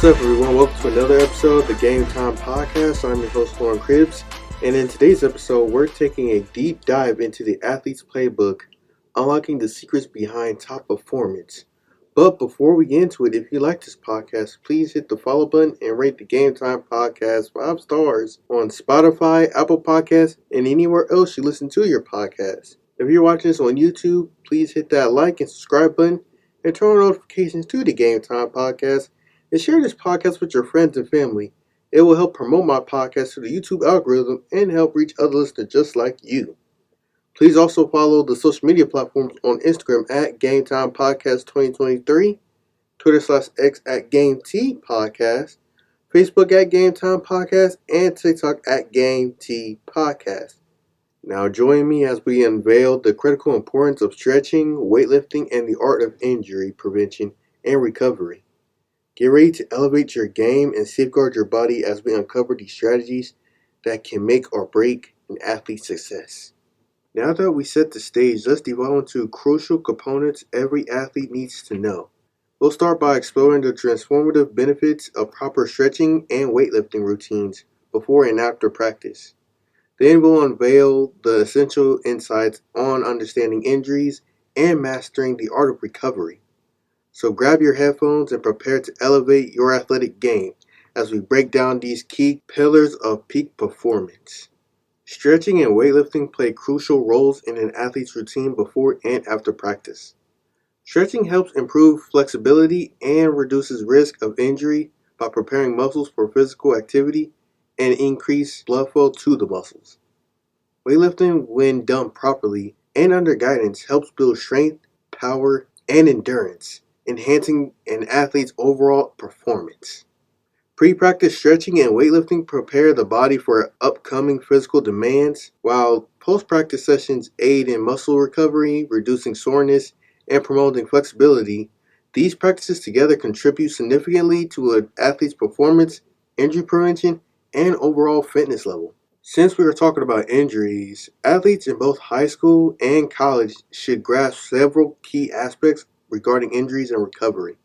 What's up, everyone? Welcome to another episode of the Game Time Podcast. I'm your host, Loren, and in today's episode, we're taking a deep dive into the athlete's playbook, unlocking the secrets behind top performance. But before we get into it, if you like this podcast, please hit the follow button and rate the Game Time Podcast 5 stars on Spotify, Apple Podcasts, and anywhere else you listen to your podcast. If you're watching this on YouTube, please hit that like and subscribe button and turn on notifications to the Game Time Podcast. And share this podcast with your friends and family. It will help promote my podcast to the YouTube algorithm and help reach other listeners just like you. Please also follow the social media platforms on Instagram at GameTime Podcast 2023, Twitter/X at GameT Podcast, Facebook at GameTime Podcast, and TikTok at GameT Podcast. Now join me as we unveil the critical importance of stretching, weightlifting, and the art of injury prevention and recovery. Get ready to elevate your game and safeguard your body as we uncover these strategies that can make or break an athlete's success. Now that we set the stage, let's delve into crucial components every athlete needs to know. We'll start by exploring the transformative benefits of proper stretching and weightlifting routines before and after practice. Then we'll unveil the essential insights on understanding injuries and mastering the art of recovery. So grab your headphones and prepare to elevate your athletic game as we break down these key pillars of peak performance. Stretching and weightlifting play crucial roles in an athlete's routine before and after practice. Stretching helps improve flexibility and reduces risk of injury by preparing muscles for physical activity and increase blood flow to the muscles. Weightlifting, when done properly and under guidance, helps build strength, power, and endurance, enhancing an athlete's overall performance. Pre-practice stretching and weightlifting prepare the body for upcoming physical demands, while post-practice sessions aid in muscle recovery, reducing soreness, and promoting flexibility. These practices together contribute significantly to an athlete's performance, injury prevention, and overall fitness level. Since we are talking about injuries, athletes in both high school and college should grasp several key aspects regarding injuries and recovery.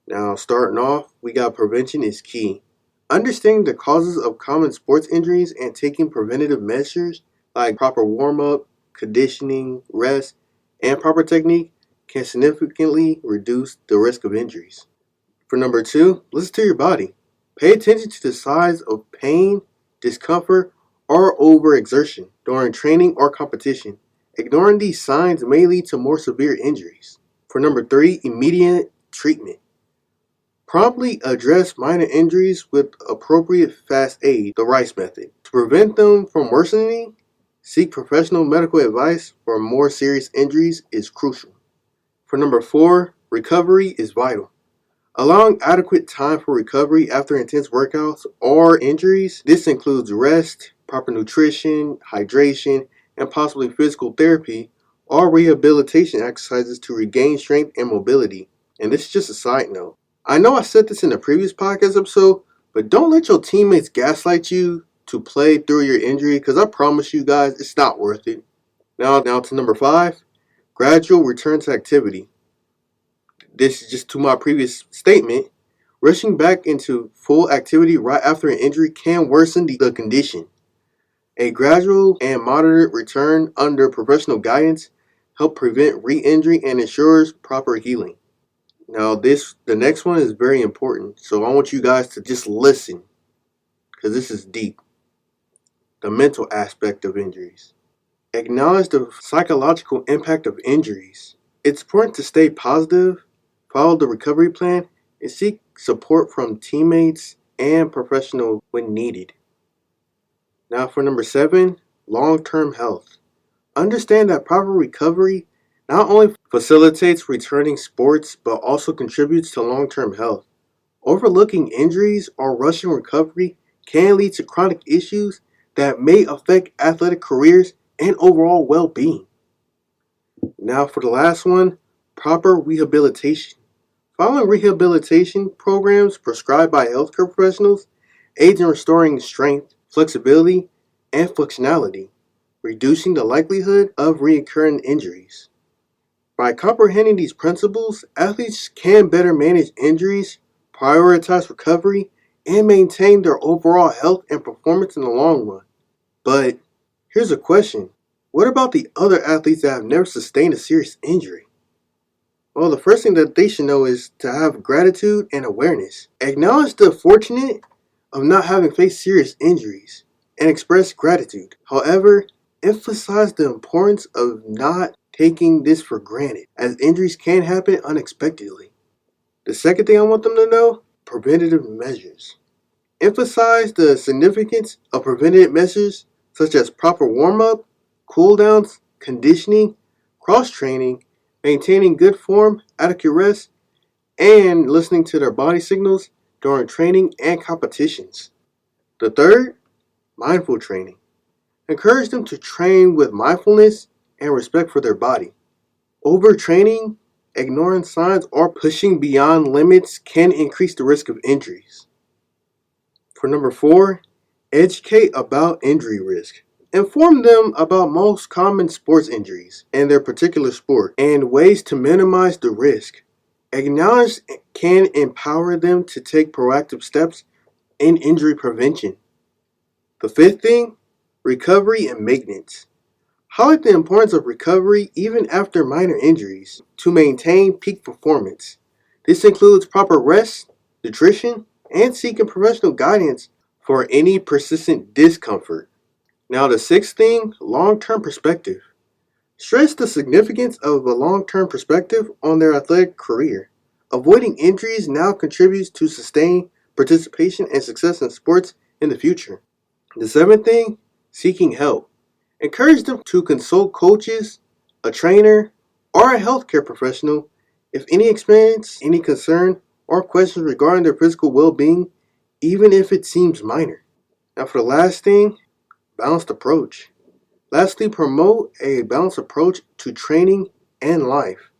Now, starting off, we got prevention is key. Understanding the causes of common sports injuries and taking preventative measures like proper warm-up, conditioning, rest, and proper technique can significantly reduce the risk of injuries. For number 2, listen to your body. Pay attention to the signs of pain, discomfort, or overexertion during training or competition. Ignoring these signs may lead to more severe injuries. For number 3, immediate treatment. Promptly address minor injuries with appropriate fast aid, the Rice method. To prevent them from worsening, seek professional medical advice for more serious injuries is crucial. For number 4, recovery is vital. Allowing adequate time for recovery after intense workouts or injuries, this includes rest, proper nutrition, hydration, and possibly physical therapy, or rehabilitation exercises to regain strength and mobility. And this is just a side note. I know I said this in a previous podcast episode, but don't let your teammates gaslight you to play through your injury, because I promise you guys, it's not worth it. Now to number 5, gradual return to activity. This is just to my previous statement. Rushing back into full activity right after an injury can worsen the condition. A gradual and moderate return under professional guidance helps prevent re-injury and ensures proper healing. Now the next one is very important, so I want you guys to just listen, because this is deep. The mental aspect of injuries. Acknowledge the psychological impact of injuries. It's important to stay positive, follow the recovery plan, and seek support from teammates and professionals when needed. Now for number 7, long-term health. Understand that proper recovery not only facilitates returning sports, but also contributes to long-term health. Overlooking injuries or rushing recovery can lead to chronic issues that may affect athletic careers and overall well-being. Now for the last one, proper rehabilitation. Following rehabilitation programs prescribed by healthcare professionals aids in restoring strength, flexibility, and functionality, reducing the likelihood of recurring injuries. By comprehending these principles, athletes can better manage injuries, prioritize recovery, and maintain their overall health and performance in the long run. But here's a question. What about the other athletes that have never sustained a serious injury? Well, the first thing that they should know is to have gratitude and awareness. Acknowledge the fortunate of not having faced serious injuries and express gratitude. However, emphasize the importance of not taking this for granted, as injuries can happen unexpectedly. The second thing I want them to know, preventative measures. Emphasize the significance of preventative measures such as proper warm-up, cool-downs, conditioning, cross-training, maintaining good form, adequate rest, and listening to their body signals during training and competitions. The third, mindful training. Encourage them to train with mindfulness and respect for their body. Overtraining, ignoring signs, or pushing beyond limits can increase the risk of injuries. For number 4, educate about injury risk. Inform them about most common sports injuries and their particular sport and ways to minimize the risk. Acknowledge can empower them to take proactive steps in injury prevention. The fifth thing, recovery and maintenance. Highlight the importance of recovery even after minor injuries to maintain peak performance. This includes proper rest, nutrition, and seeking professional guidance for any persistent discomfort. Now the sixth thing, long-term perspective. Stress the significance of a long-term perspective on their athletic career. Avoiding injuries now contributes to sustained participation and success in sports in the future. The seventh thing, seeking help. Encourage them to consult coaches, a trainer, or a healthcare professional if any experience, any concern, or questions regarding their physical well-being, even if it seems minor. Now for the last thing, balanced approach. Lastly, promote a balanced approach to training and life.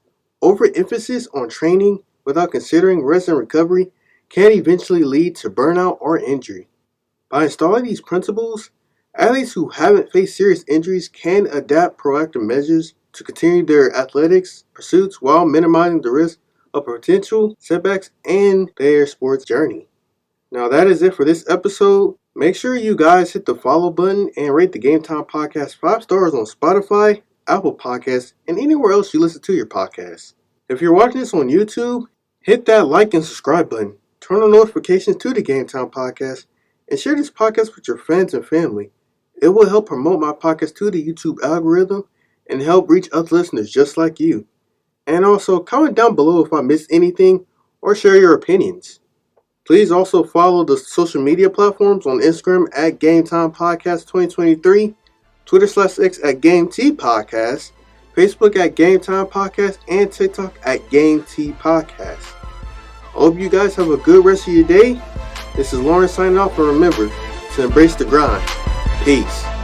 Overemphasis on training without considering rest and recovery can eventually lead to burnout or injury. By installing these principles, athletes who haven't faced serious injuries can adapt proactive measures to continue their athletics pursuits while minimizing the risk of potential setbacks in their sports journey. Now that is it for this episode. Make sure you guys hit the follow button and rate the Game Time Podcast 5 stars on Spotify, Apple Podcasts, and anywhere else you listen to your podcasts. If you're watching this on YouTube, hit that like and subscribe button. Turn on notifications to the Game Time Podcast and share this podcast with your friends and family. It will help promote my podcast to the YouTube algorithm and help reach other listeners just like you. And also comment down below if I missed anything or share your opinions. Please also follow the social media platforms on Instagram at Game Time Podcast 2023, Twitter/X at Game T Podcast, Facebook at Game Time Podcast, and TikTok at Game T Podcast. I hope you guys have a good rest of your day. This is Loren signing off, and remember to embrace the grind. Peace.